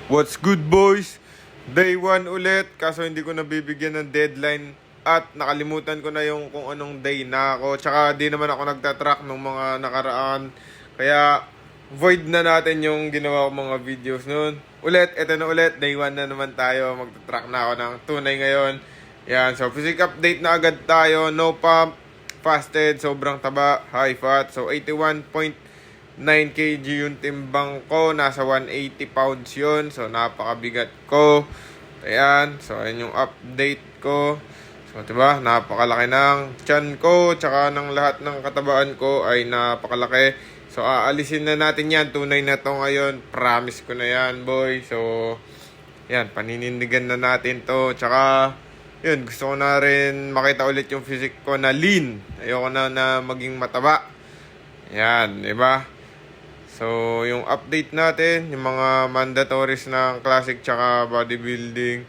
What's good, boys? Day 1 ulit, kaso hindi ko nabibigyan ng deadline at nakalimutan ko na yung kung anong day na ako. Tsaka di naman ako nagtatrack ng mga nakaraan. Kaya void na natin yung ginawa ko mga videos noon. Ulit, eto na ulit, day 1 na naman tayo. Magtatrack na ako ng tunay ngayon. Yan, so physique update na agad tayo. No pump, fasted, sobrang taba, high fat. So 81.9 kg yung timbang ko, nasa 180 pounds yun, so napakabigat ko. Ayan, so ayan yung update ko. So diba, napakalaki ng tiyan ko, tsaka ng lahat ng katabaan ko ay napakalaki. So aalisin na natin yan, tunay na to ngayon, promise ko na yan, boy. So yan, paninindigan na natin to, tsaka yun, gusto ko na rin makita ulit yung physique ko na lean. Ayoko na maging mataba. Yan, diba? So, yung update natin, yung mga mandatories ng classic tsaka bodybuilding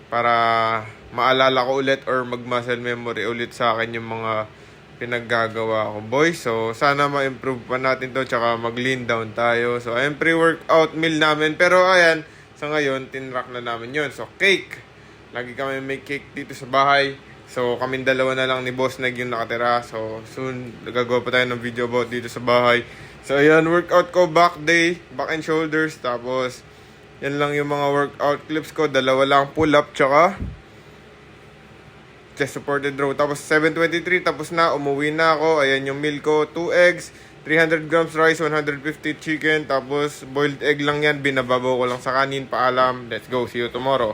para maalala ko ulit or mag-muscle memory ulit sa akin yung mga pinaggagawa ko, boys. So, sana ma-improve pa natin to tsaka mag-lean down tayo. So, ayan, pre-workout meal namin. Pero, ayan, sa ngayon, tinrack na namin yun. So, cake. Lagi kami may cake dito sa bahay. So, kaming dalawa na lang ni Boss Nag yung nakatira. So, soon, gagawa pa tayo ng video about dito sa bahay. So, ayan, workout ko, back day, back and shoulders. Tapos, yan lang yung mga workout clips ko. Dalawa lang pull-up, tsaka chest supported row. Tapos, 7:23, tapos na, umuwi na ako. Ayan yung meal ko, 2 eggs, 300 grams rice, 150 chicken. Tapos, boiled egg lang yan. Binababaw ko lang sa kanin. Paalam. Let's go. See you tomorrow.